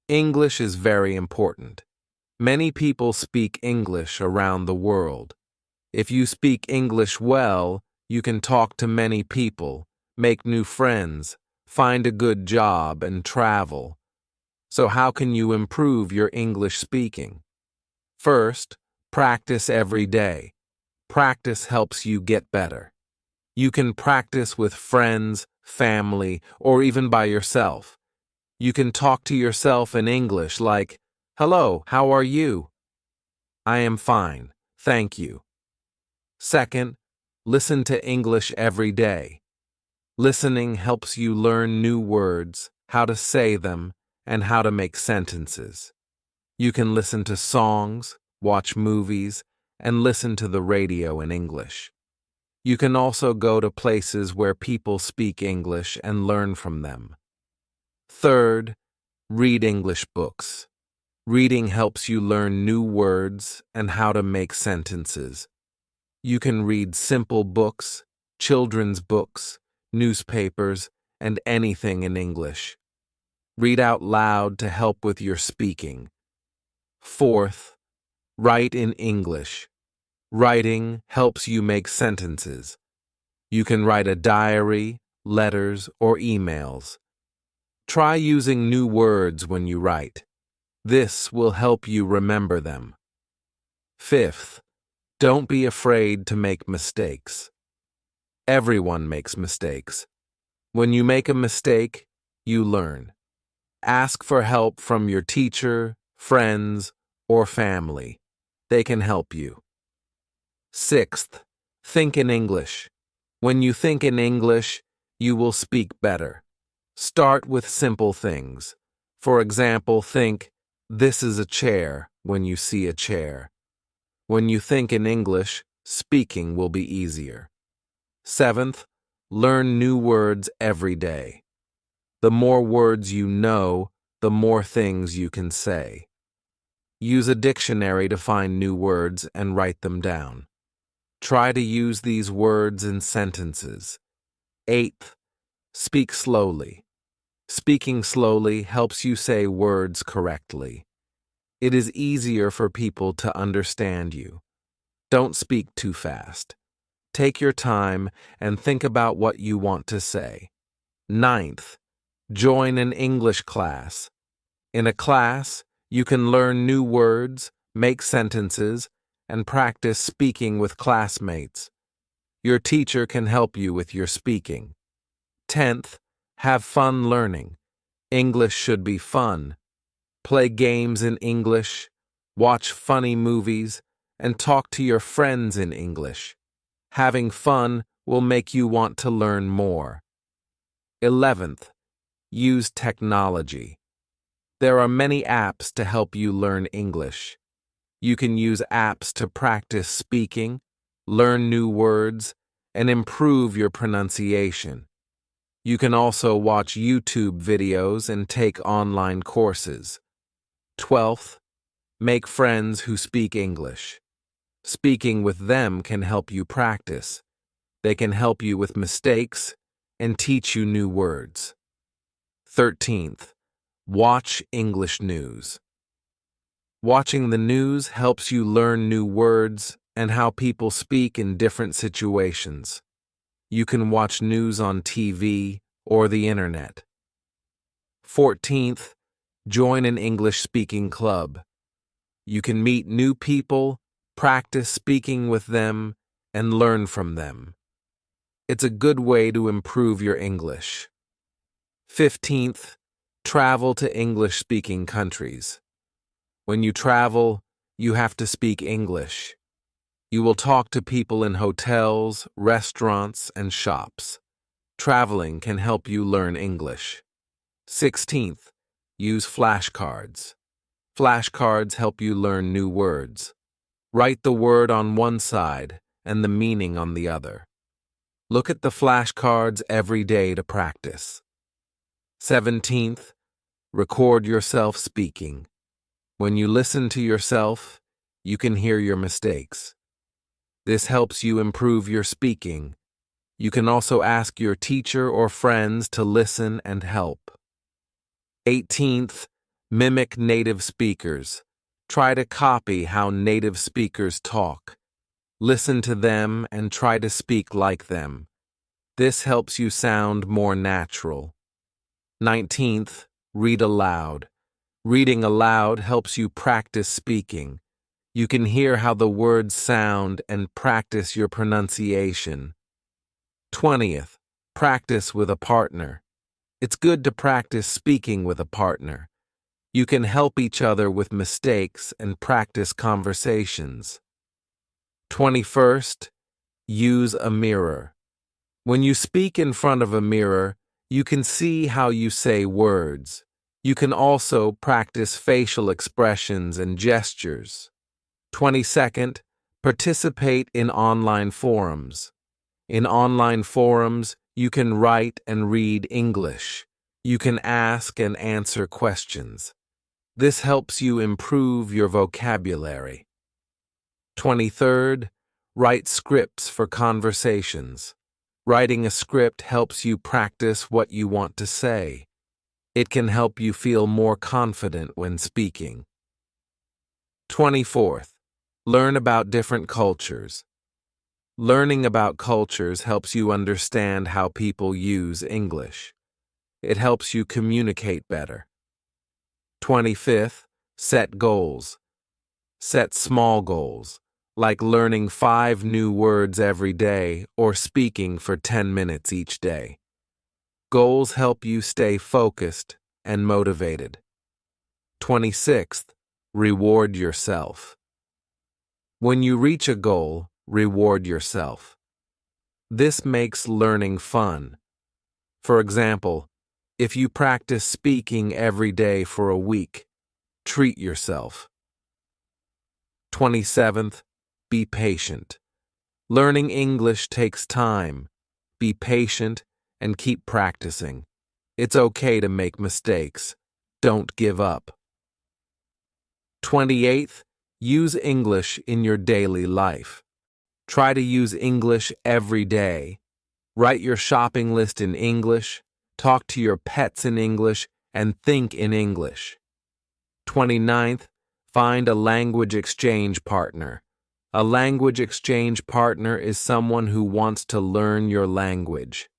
English is very important. Many people speak English around the world. If you speak English well, you can talk to many people, make new friends, find a good job, and travel. So how can you improve your English speaking? First, practice every day. Practice helps you get better. You can practice with friends, family, or even by yourself. You can talk to yourself in English like, "Hello, how are you?" "I am fine, thank you." Second, listen to English every day. Listening helps you learn new words, how to say them, and how to make sentences. You can listen to songs, watch movies, and listen to the radio in English. You can also go to places where people speak English and learn from them. Third, read English books. Reading helps you learn new words and how to make sentences. You can read simple books, children's books, newspapers, and anything in English. Read out loud to help with your speaking. Fourth, write in English. Writing helps you make sentences. You can write a diary, letters, or emails. Try using new words when you write. This will help you remember them. Fifth, don't be afraid to make mistakes. Everyone makes mistakes. When you make a mistake, you learn. Ask for help from your teacher, friends, or family. They can help you. Sixth, think in English. When you think in English, you will speak better. Start with simple things. For example, think, "This is a chair," when you see a chair. When you think in English, speaking will be easier. Seventh, learn new words every day. The more words you know, the more things you can say. Use a dictionary to find new words and write them down. Try to use these words in sentences. Eighth, speak slowly. Speaking slowly helps you say words correctly. It is easier for people to understand you. Don't speak too fast. Take your time and think about what you want to say. Ninth, join an English class. In a class, you can learn new words, make sentences, and practice speaking with classmates. Your teacher can help you with your speaking. 10th, have fun learning. English should be fun. Play games in English, watch funny movies, and talk to your friends in English. Having fun will make you want to learn more. 11th, use technology. There are many apps to help you learn English. You can use apps to practice speaking, learn new words, and improve your pronunciation. You can also watch YouTube videos and take online courses. 12th, make friends who speak English. Speaking with them can help you practice. They can help you with mistakes and teach you new words. 13th, watch English news. Watching the news helps you learn new words and how people speak in different situations. You can watch news on TV or the internet. 14th, join an English-speaking club. You can meet new people, practice speaking with them, and learn from them. It's a good way to improve your English. 15th, travel to English-speaking countries. When you travel, you have to speak English. You will talk to people in hotels, restaurants, and shops. Traveling can help you learn English. 16th, use flashcards. Flashcards help you learn new words. Write the word on one side and the meaning on the other. Look at the flashcards every day to practice. 17th, record yourself speaking. When you listen to yourself, you can hear your mistakes. This helps you improve your speaking. You can also ask your teacher or friends to listen and help. 18th, Mimic native speakers. Try to copy how native speakers talk. Listen to them and try to speak like them. This helps you sound more natural. 19th, read aloud. Reading aloud helps you practice speaking. You can hear how the words sound and practice your pronunciation. 20th, practice with a partner. It's good to practice speaking with a partner. You can help each other with mistakes and practice conversations. 21st, use a mirror. When you speak in front of a mirror, you can see how you say words. You can also practice facial expressions and gestures. 22nd, participate in online forums. In online forums, you can write and read English. You can ask and answer questions. This helps you improve your vocabulary. 23rd, write scripts for conversations. Writing a script helps you practice what you want to say. It can help you feel more confident when speaking. 24th, learn about different cultures. Learning about cultures helps you understand how people use English. It helps you communicate better. 25th, set goals. Set small goals, like learning 5 new words every day or speaking for 10 minutes each day. Goals help you stay focused and motivated. 26th, reward yourself. When you reach a goal, reward yourself. This makes learning fun. For example, if you practice speaking every day for a week, treat yourself. 27th, be patient. Learning English takes time. Be patient and keep practicing. It's okay to make mistakes. Don't give up. 28th, use English in your daily life. Try to use English every day. Write your shopping list in English, talk to your pets in English, and think in English. 29th, find a language exchange partner. A language exchange partner is someone who wants to learn your language.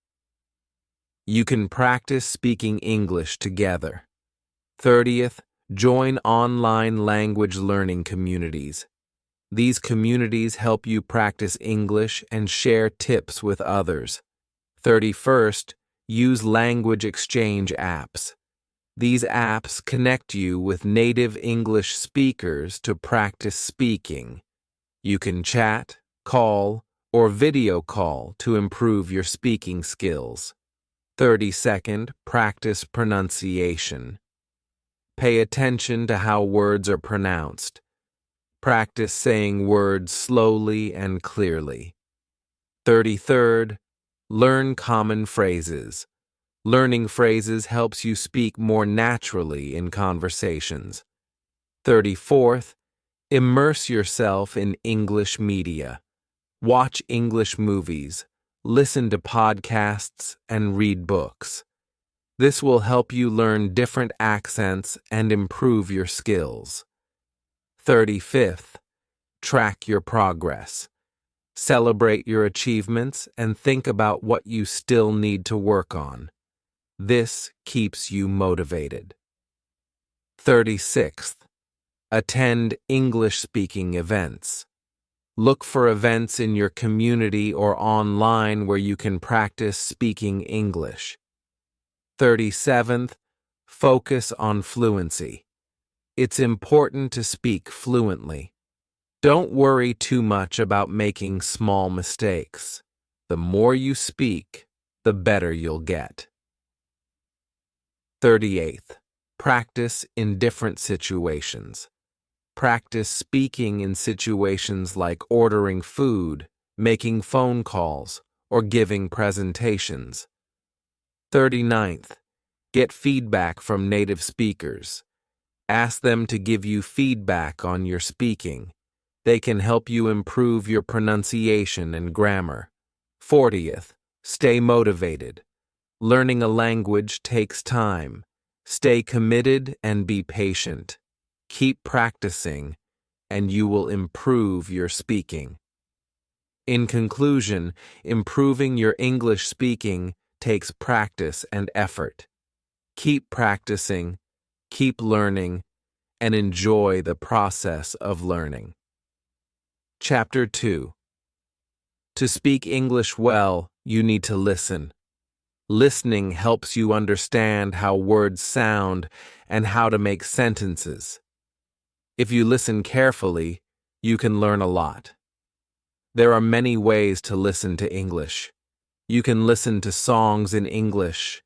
You can practice speaking English together. 30th, join online language learning communities. These communities help you practice English and share tips with others. 31st, use language exchange apps. These apps connect you with native English speakers to practice speaking. You can chat, call, or video call to improve your speaking skills. 32nd, practice pronunciation. Pay attention to how words are pronounced. Practice saying words slowly and clearly. 33rd, learn common phrases. Learning phrases helps you speak more naturally in conversations. 34th, immerse yourself in English media. Watch English movies, listen to podcasts, and read books. This will help you learn different accents and improve your skills. 35th, track your progress. Celebrate your achievements and think about what you still need to work on. This keeps you motivated. 36th, attend English-speaking events. Look for events in your community or online where you can practice speaking English. 37th, focus on fluency. It's important to speak fluently. Don't worry too much about making small mistakes. The more you speak, the better you'll get. 38th, practice in different situations. Practice speaking in situations like ordering food, making phone calls, or giving presentations. 39th, get feedback from native speakers. Ask them to give you feedback on your speaking. They can help you improve your pronunciation and grammar. 40th, stay motivated. Learning a language takes time. Stay committed and be patient. Keep practicing, and you will improve your speaking. In conclusion, improving your English speaking takes practice and effort. Keep practicing, keep learning, and enjoy the process of learning. Chapter 2. To speak English well, you need to listen. Listening helps you understand how words sound and how to make sentences. If you listen carefully, you can learn a lot. There are many ways to listen to English. You can listen to songs in English.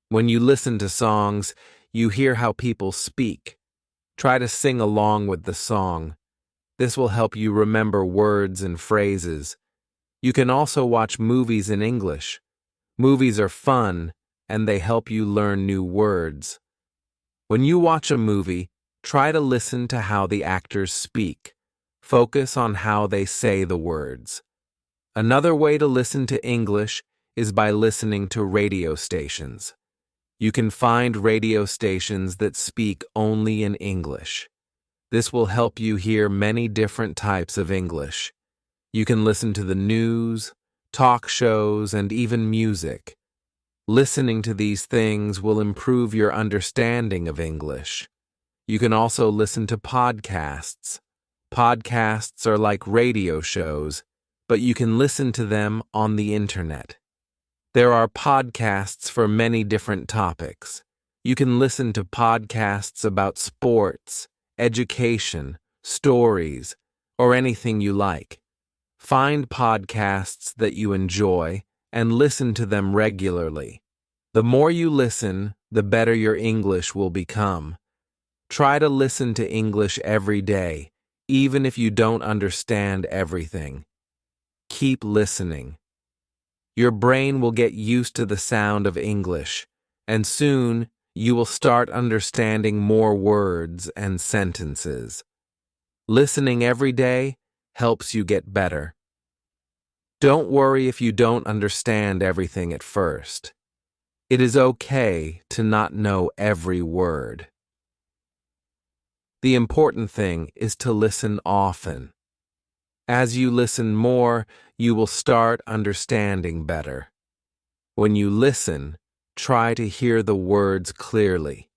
When you listen to songs, you hear how people speak. Try to sing along with the song. This will help you remember words and phrases. You can also watch movies in English. Movies are fun, and they help you learn new words. When you watch a movie, try to listen to how the actors speak. Focus on how they say the words. Another way to listen to English is by listening to radio stations. You can find radio stations that speak only in English. This will help you hear many different types of English. You can listen to the news, talk shows, and even music. Listening to these things will improve your understanding of English. You can also listen to podcasts. Podcasts are like radio shows, but you can listen to them on the internet. There are podcasts for many different topics. You can listen to podcasts about sports, education, stories, or anything you like. Find podcasts that you enjoy and listen to them regularly. The more you listen, the better your English will become. Try to listen to English every day, even if you don't understand everything. Keep listening. Your brain will get used to the sound of English, and soon you will start understanding more words and sentences. Listening every day helps you get better. Don't worry if you don't understand everything at first. It is okay to not know every word. The important thing is to listen often. As you listen more, you will start understanding better. When you listen, try to hear the words clearly.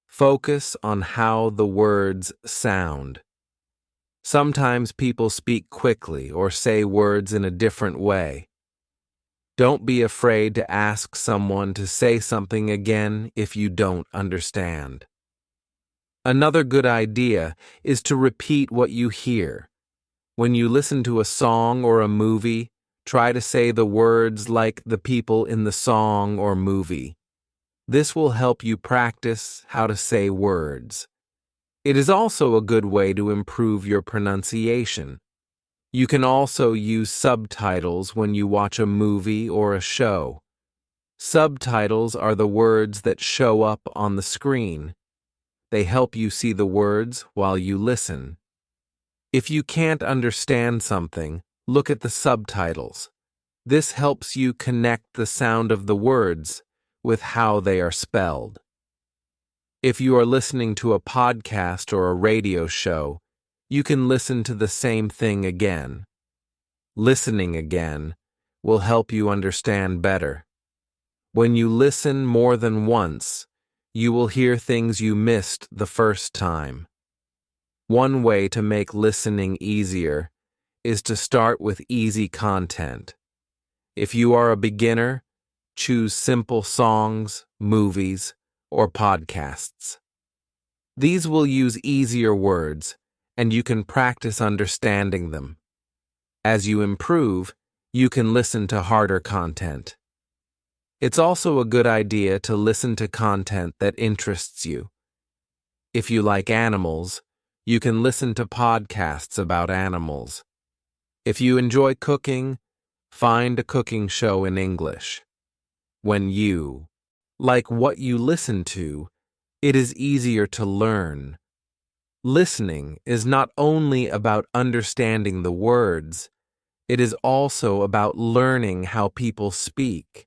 Focus on how the words sound. Sometimes people speak quickly or say words in a different way. Don't be afraid to ask someone to say something again if you don't understand. Another good idea is to repeat what you hear. When you listen to a song or a movie, try to say the words like the people in the song or movie. This will help you practice how to say words. It is also a good way to improve your pronunciation. You can also use subtitles when you watch a movie or a show. Subtitles are the words that show up on the screen. They help you see the words while you listen. If you can't understand something, look at the subtitles. This helps you connect the sound of the words with how they are spelled. If you are listening to a podcast or a radio show, you can listen to the same thing again. Listening again will help you understand better. When you listen more than once, you will hear things you missed the first time. One way to make listening easier is to start with easy content. If you are a beginner, choose simple songs, movies, or podcasts. These will use easier words, and you can practice understanding them. As you improve, you can listen to harder content. It's also a good idea to listen to content that interests you. If you like animals, you can listen to podcasts about animals. If you enjoy cooking, find a cooking show in English. When you like what you listen to, it is easier to learn. Listening is not only about understanding the words, it is also about learning how people speak.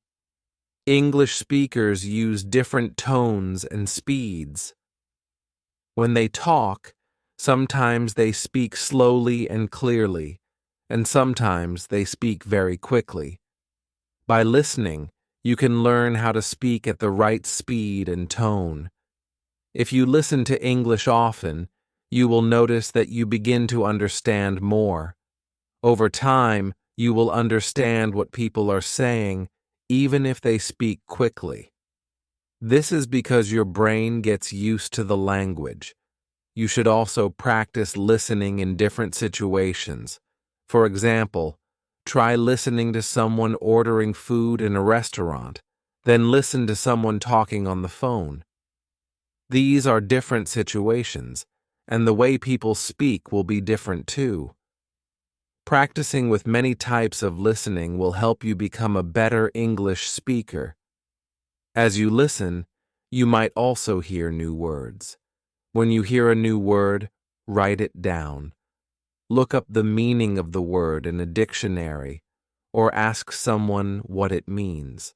English speakers use different tones and speeds. When they talk, sometimes they speak slowly and clearly, and sometimes they speak very quickly. By listening, you can learn how to speak at the right speed and tone. If you listen to English often, you will notice that you begin to understand more. Over time, you will understand what people are saying, even if they speak quickly. This is because your brain gets used to the language. You should also practice listening in different situations. For example, try listening to someone ordering food in a restaurant, then listen to someone talking on the phone. These are different situations, and the way people speak will be different too. Practicing with many types of listening will help you become a better English speaker. As you listen, you might also hear new words. When you hear a new word, write it down. Look up the meaning of the word in a dictionary, or ask someone what it means.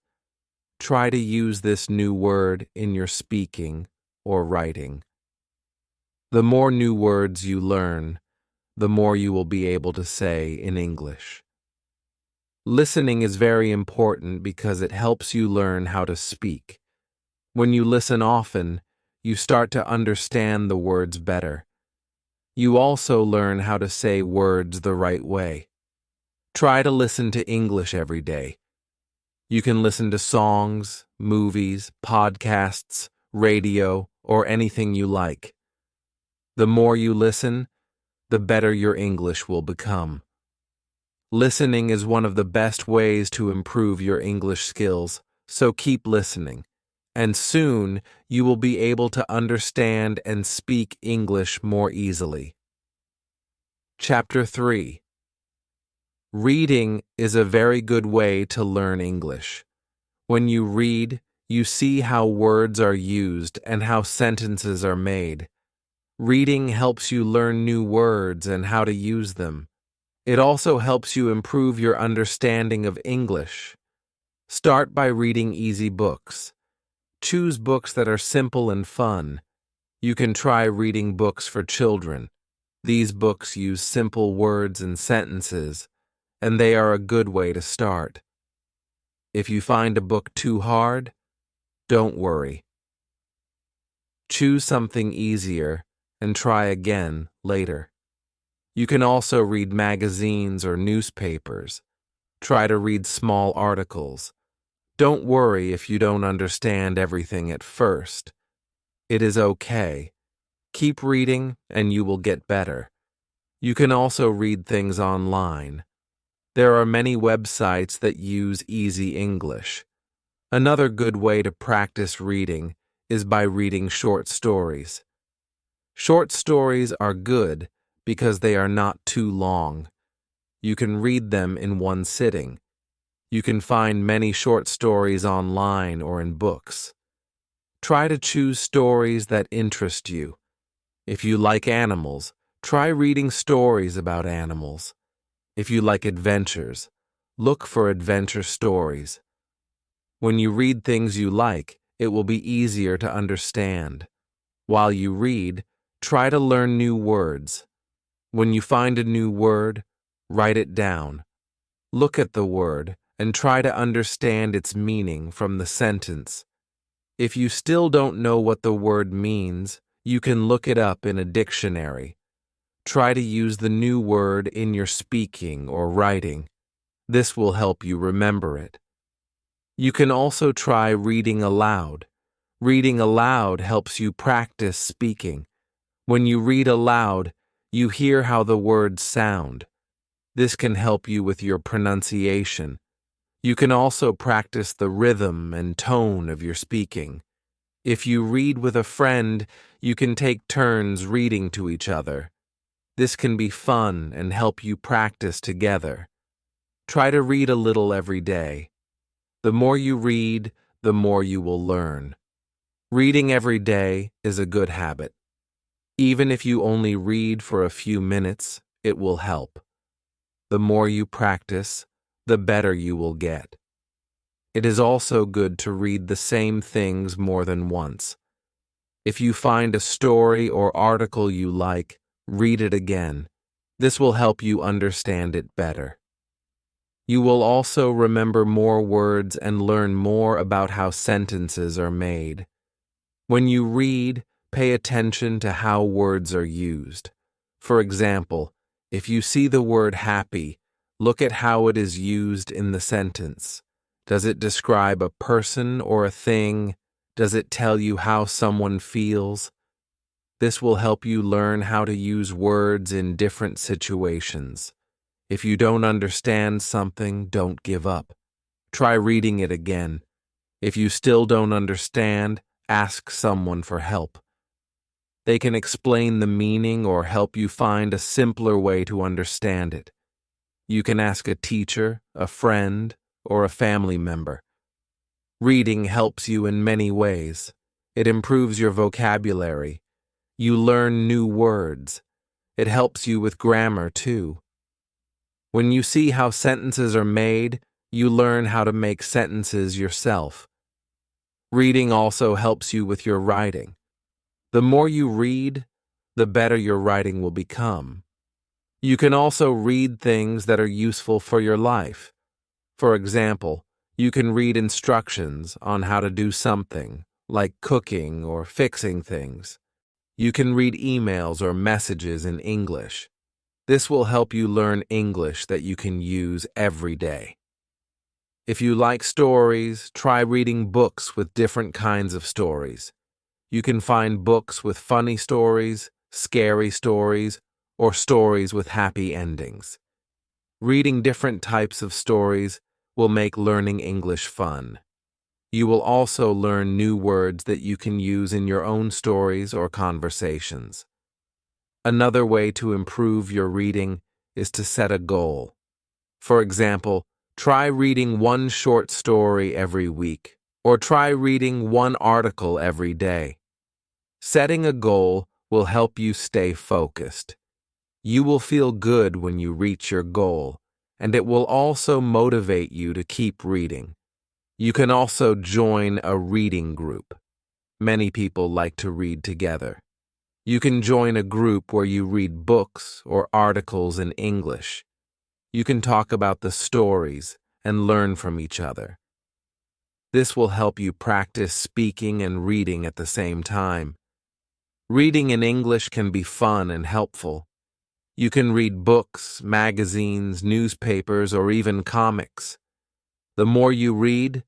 Try to use this new word in your speaking or writing. The more new words you learn, the more you will be able to say in English. Listening is very important because it helps you learn how to speak. When you listen often, you start to understand the words better. You also learn how to say words the right way. Try to listen to English every day. You can listen to songs, movies, podcasts, radio, or anything you like. The more you listen, the better your English will become. Listening is one of the best ways to improve your English skills, so keep listening, and soon you will be able to understand and speak English more easily. Chapter 3. Reading is a very good way to learn English. When you read, you see how words are used and how sentences are made. Reading helps you learn new words and how to use them. It also helps you improve your understanding of English. Start by reading easy books. Choose books that are simple and fun. You can try reading books for children. These books use simple words and sentences, and they are a good way to start. If you find a book too hard, don't worry. Choose something easier and try again later. You can also read magazines or newspapers. Try to read small articles. Don't worry if you don't understand everything at first. It is okay. Keep reading and you will get better. You can also read things online. There are many websites that use easy English. Another good way to practice reading is by reading short stories. Short stories are good because they are not too long. You can read them in one sitting. You can find many short stories online or in books. Try to choose stories that interest you. If you like animals, try reading stories about animals. If you like adventures, look for adventure stories. When you read things you like, it will be easier to understand. While you read, try to learn new words. When you find a new word, write it down. Look at the word and try to understand its meaning from the sentence. If you still don't know what the word means, you can look it up in a dictionary. Try to use the new word in your speaking or writing. This will help you remember it. You can also try reading aloud. Reading aloud helps you practice speaking. When you read aloud, you hear how the words sound. This can help you with your pronunciation. You can also practice the rhythm and tone of your speaking. If you read with a friend, you can take turns reading to each other. This can be fun and help you practice together. Try to read a little every day. The more you read, the more you will learn. Reading every day is a good habit. Even if you only read for a few minutes, it will help. The more you practice, the better you will get. It is also good to read the same things more than once. If you find a story or article you like, read it again. This will help you understand it better. You will also remember more words and learn more about how sentences are made. When you read, pay attention to how words are used. For example, if you see the word happy, look at how it is used in the sentence. Does it describe a person or a thing? Does it tell you how someone feels? This will help you learn how to use words in different situations. If you don't understand something, don't give up. Try reading it again. If you still don't understand, ask someone for help. They can explain the meaning or help you find a simpler way to understand it. You can ask a teacher, a friend, or a family member. Reading helps you in many ways. It improves your vocabulary. You learn new words. It helps you with grammar, too. When you see how sentences are made, you learn how to make sentences yourself. Reading also helps you with your writing. The more you read, the better your writing will become. You can also read things that are useful for your life. For example, you can read instructions on how to do something, like cooking or fixing things. You can read emails or messages in English. This will help you learn English that you can use every day. If you like stories, try reading books with different kinds of stories. You can find books with funny stories, scary stories, or stories with happy endings. Reading different types of stories will make learning English fun. You will also learn new words that you can use in your own stories or conversations. Another way to improve your reading is to set a goal. For example, try reading one short story every week, or try reading one article every day. Setting a goal will help you stay focused. You will feel good when you reach your goal, and it will also motivate you to keep reading. You can also join a reading group. Many people like to read together. You can join a group where you read books or articles in English. You can talk about the stories and learn from each other. This will help you practice speaking and reading at the same time. Reading in English can be fun and helpful. You can read books, magazines, newspapers, or even comics. The more you read,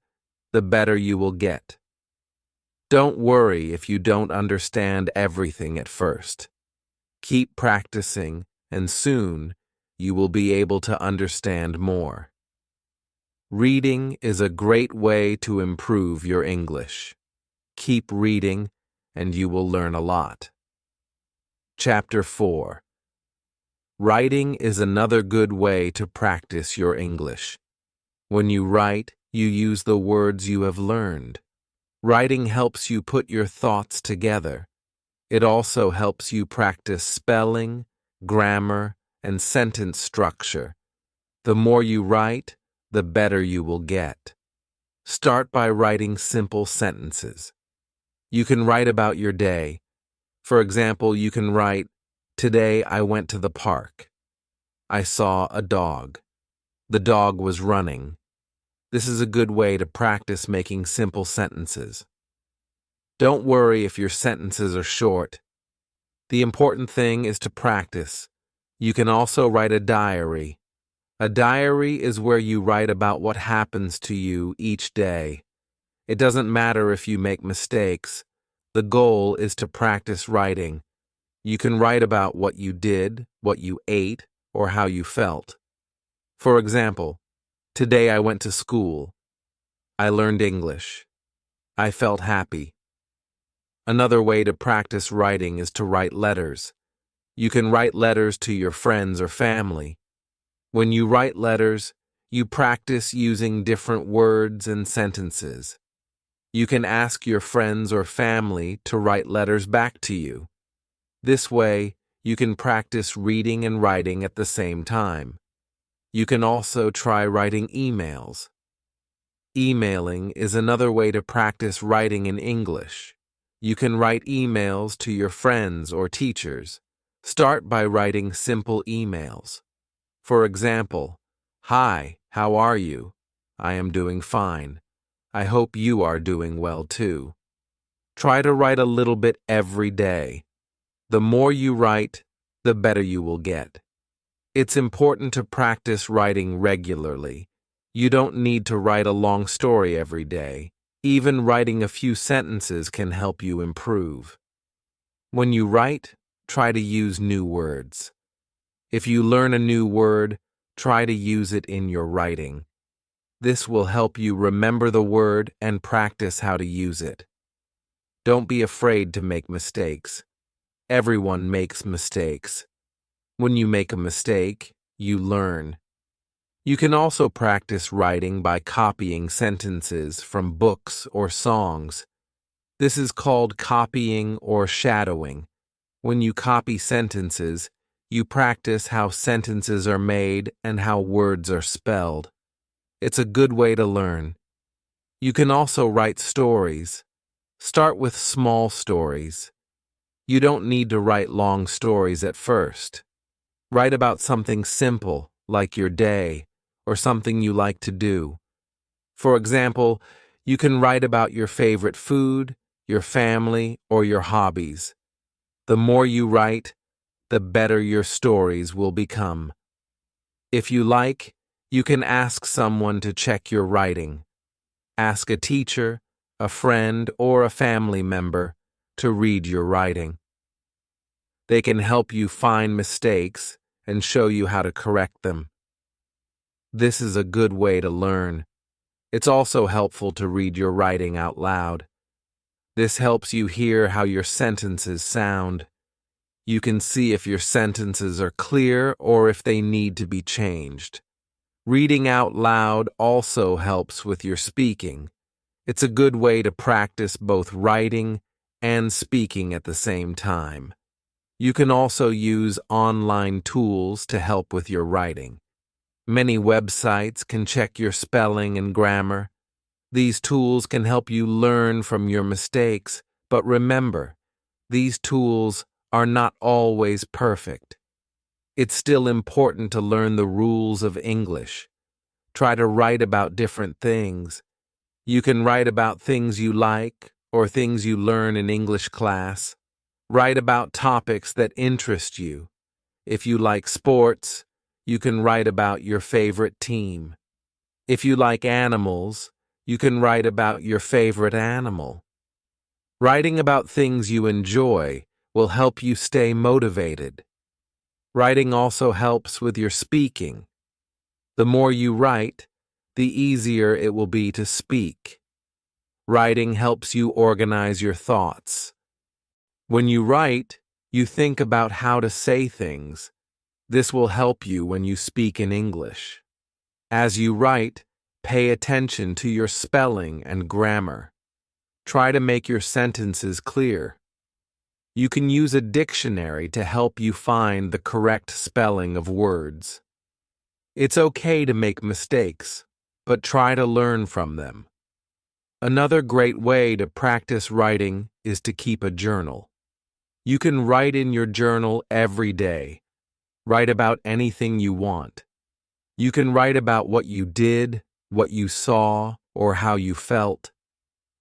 the better you will get. Don't worry if you don't understand everything at first. Keep practicing, and soon you will be able to understand more. Reading is a great way to improve your English. Keep reading, and you will learn a lot. Chapter 4. Writing is another good way to practice your English. When you write, you use the words you have learned. Writing helps you put your thoughts together. It also helps you practice spelling, grammar, and sentence structure. The more you write, the better you will get. Start by writing simple sentences. You can write about your day. For example, you can write, "Today I went to the park. I saw a dog. The dog was running." This is a good way to practice making simple sentences. Don't worry if your sentences are short. The important thing is to practice. You can also write a diary. A diary is where you write about what happens to you each day. It doesn't matter if you make mistakes. The goal is to practice writing. You can write about what you did, what you ate, or how you felt. For example, today I went to school. I learned English. I felt happy. Another way to practice writing is to write letters. You can write letters to your friends or family. When you write letters, you practice using different words and sentences. You can ask your friends or family to write letters back to you. This way, you can practice reading and writing at the same time. You can also try writing emails. Emailing is another way to practice writing in English. You can write emails to your friends or teachers. Start by writing simple emails. For example, "Hi, how are you? I am doing fine. I hope you are doing well too." Try to write a little bit every day. The more you write, the better you will get. It's important to practice writing regularly. You don't need to write a long story every day. Even writing a few sentences can help you improve. When you write, try to use new words. If you learn a new word, try to use it in your writing. This will help you remember the word and practice how to use it. Don't be afraid to make mistakes. Everyone makes mistakes. When you make a mistake, you learn. You can also practice writing by copying sentences from books or songs. This is called copying or shadowing. When you copy sentences, you practice how sentences are made and how words are spelled. It's a good way to learn. You can also write stories. Start with small stories. You don't need to write long stories at first. Write about something simple, like your day, or something you like to do. For example, you can write about your favorite food, your family, or your hobbies. The more you write, the better your stories will become. If you like, you can ask someone to check your writing. Ask a teacher, a friend, or a family member to read your writing. They can help you find mistakes and show you how to correct them. This is a good way to learn. It's also helpful to read your writing out loud. This helps you hear how your sentences sound. You can see if your sentences are clear or if they need to be changed. Reading out loud also helps with your speaking. It's a good way to practice both writing and speaking at the same time. You can also use online tools to help with your writing. Many websites can check your spelling and grammar. These tools can help you learn from your mistakes, but remember, these tools are not always perfect. It's still important to learn the rules of English. Try to write about different things. You can write about things you like or things you learn in English class. Write about topics that interest you. If you like sports, you can write about your favorite team. If you like animals, you can write about your favorite animal. Writing about things you enjoy will help you stay motivated. Writing also helps with your speaking. The more you write, the easier it will be to speak. Writing helps you organize your thoughts. When you write, you think about how to say things. This will help you when you speak in English. As you write, pay attention to your spelling and grammar. Try to make your sentences clear. You can use a dictionary to help you find the correct spelling of words. It's okay to make mistakes, but try to learn from them. Another great way to practice writing is to keep a journal. You can write in your journal every day. Write about anything you want. You can write about what you did, what you saw, or how you felt.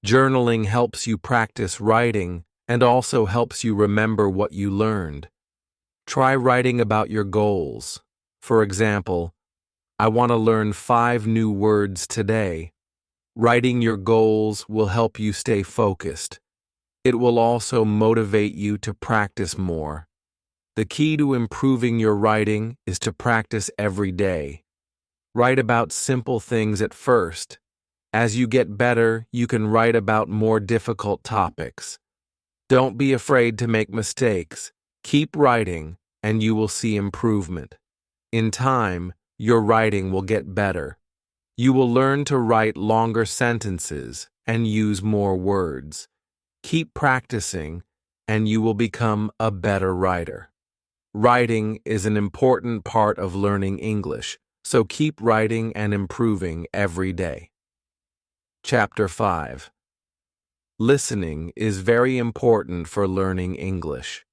Journaling helps you practice writing and also helps you remember what you learned. Try writing about your goals. For example, I want to learn 5 new words today. Writing your goals will help you stay focused. It will also motivate you to practice more. The key to improving your writing is to practice every day. Write about simple things at first. As you get better, you can write about more difficult topics. Don't be afraid to make mistakes. Keep writing, and you will see improvement. In time, your writing will get better. You will learn to write longer sentences and use more words. Keep practicing, and you will become a better writer. Writing is an important part of learning English, so keep writing and improving every day. Chapter 5. Listening is very important for learning English.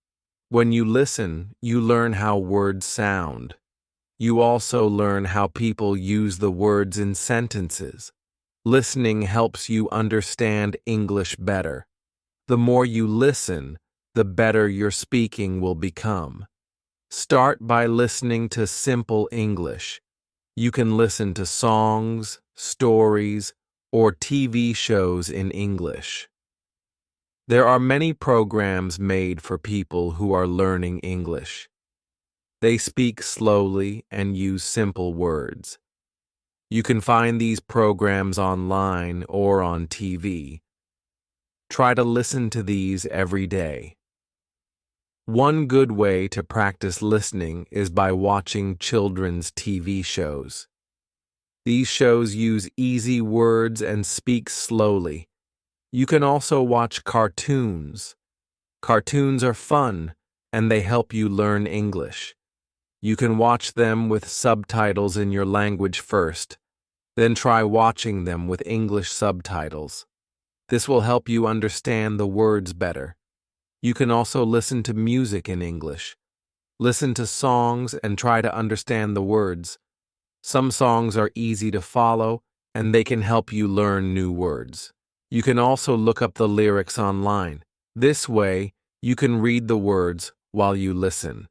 When you listen, you learn how words sound. You also learn how people use the words in sentences. Listening helps you understand English better. The more you listen, the better your speaking will become. Start by listening to simple English. You can listen to songs, stories, or TV shows in English. There are many programs made for people who are learning English. They speak slowly and use simple words. You can find these programs online or on TV. Try to listen to these every day. One good way to practice listening is by watching children's TV shows. These shows use easy words and speak slowly. You can also watch cartoons. Cartoons are fun, and they help you learn English. You can watch them with subtitles in your language first, then try watching them with English subtitles. This will help you understand the words better. You can also listen to music in English. Listen to songs and try to understand the words. Some songs are easy to follow, and they can help you learn new words. You can also look up the lyrics online. This way, you can read the words while you listen.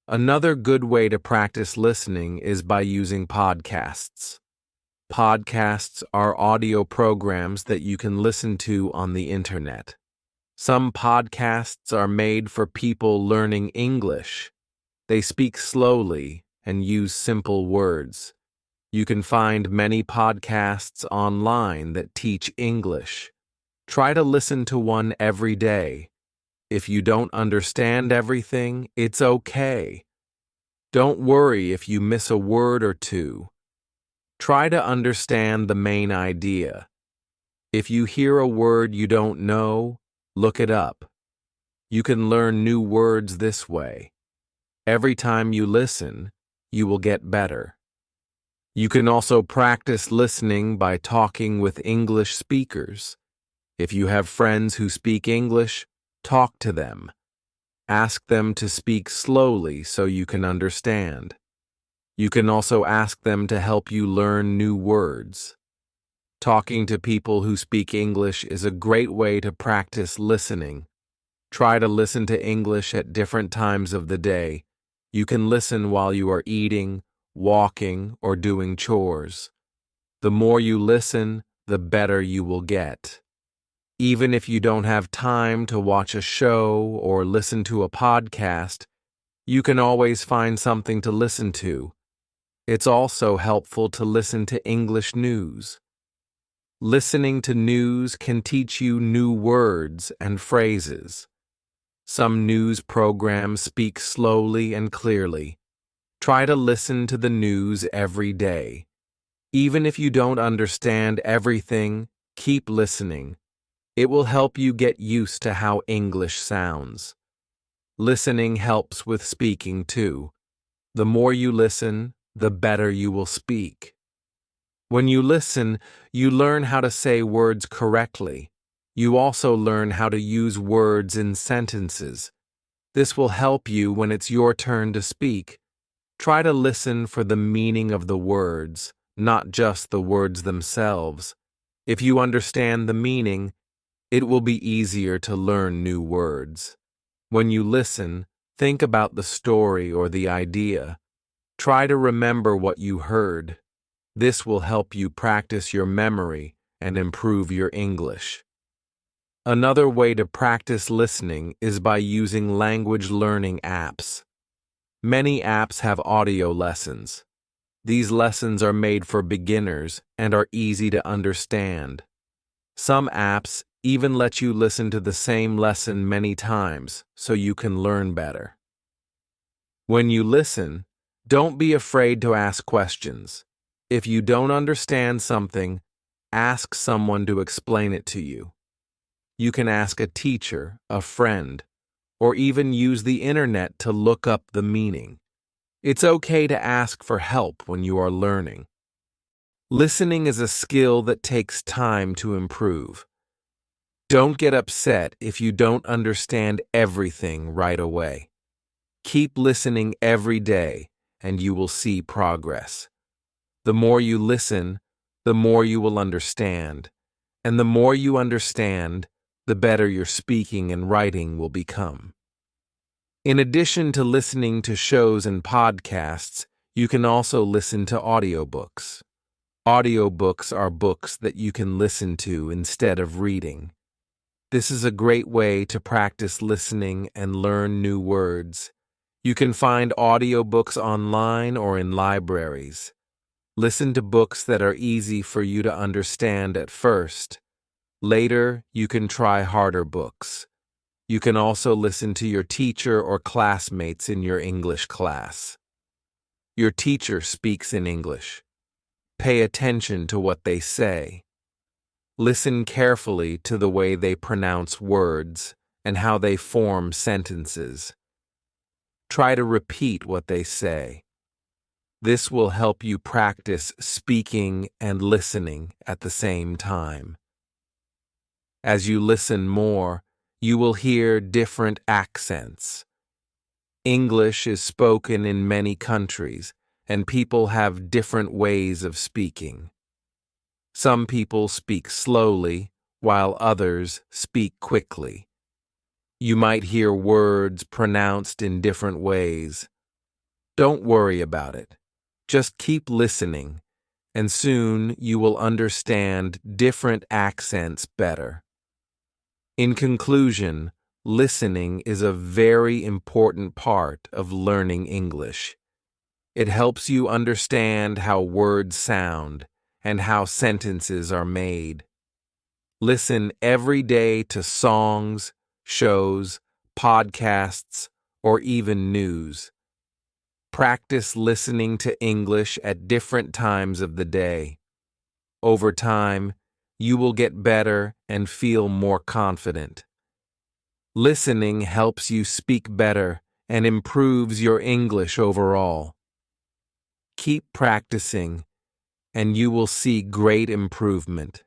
Another good way to practice listening is by using podcasts. Podcasts are audio programs that you can listen to on the internet. Some podcasts are made for people learning English. They speak slowly and use simple words. You can find many podcasts online that teach English. Try to listen to one every day. If you don't understand everything, it's okay. Don't worry if you miss a word or two. Try to understand the main idea. If you hear a word you don't know, look it up. You can learn new words this way. Every time you listen, you will get better. You can also practice listening by talking with English speakers. If you have friends who speak English, talk to them. Ask them to speak slowly so you can understand. You can also ask them to help you learn new words. Talking to people who speak English is a great way to practice listening. Try to listen to English at different times of the day. You can listen while you are eating, walking, or doing chores. The more you listen, the better you will get. Even if you don't have time to watch a show or listen to a podcast, you can always find something to listen to. It's also helpful to listen to English news. Listening to news can teach you new words and phrases. Some news programs speak slowly and clearly. Try to listen to the news every day. Even if you don't understand everything, keep listening. It will help you get used to how English sounds. Listening helps with speaking too. The more you listen, the better you will speak. When you listen, you learn how to say words correctly. You also learn how to use words in sentences. This will help you when it's your turn to speak. Try to listen for the meaning of the words, not just the words themselves. If you understand the meaning, it will be easier to learn new words. When you listen, think about the story or the idea. Try to remember what you heard. This will help you practice your memory and improve your English. Another way to practice listening is by using language learning apps. Many apps have audio lessons. These lessons are made for beginners and are easy to understand. Some apps even let you listen to the same lesson many times so you can learn better. When you listen, don't be afraid to ask questions. If you don't understand something, ask someone to explain it to you. You can ask a teacher, a friend, or even use the internet to look up the meaning. It's okay to ask for help when you are learning. Listening is a skill that takes time to improve. Don't get upset if you don't understand everything right away. Keep listening every day, and you will see progress. The more you listen, the more you will understand. And the more you understand, the better your speaking and writing will become. In addition to listening to shows and podcasts, you can also listen to audiobooks. Audiobooks are books that you can listen to instead of reading. This is a great way to practice listening and learn new words. You can find audiobooks online or in libraries. Listen to books that are easy for you to understand at first. Later, you can try harder books. You can also listen to your teacher or classmates in your English class. Your teacher speaks in English. Pay attention to what they say. Listen carefully to the way they pronounce words and how they form sentences. Try to repeat what they say. This will help you practice speaking and listening at the same time. As you listen more, you will hear different accents. English is spoken in many countries, and people have different ways of speaking. Some people speak slowly, while others speak quickly. You might hear words pronounced in different ways. Don't worry about it. Just keep listening, and soon you will understand different accents better. In conclusion, listening is a very important part of learning English. It helps you understand how words sound and how sentences are made. Listen every day to songs, shows, podcasts, or even news. Practice listening to English at different times of the day. Over time, you will get better and feel more confident. Listening helps you speak better and improves your English overall. Keep practicing, and you will see great improvement.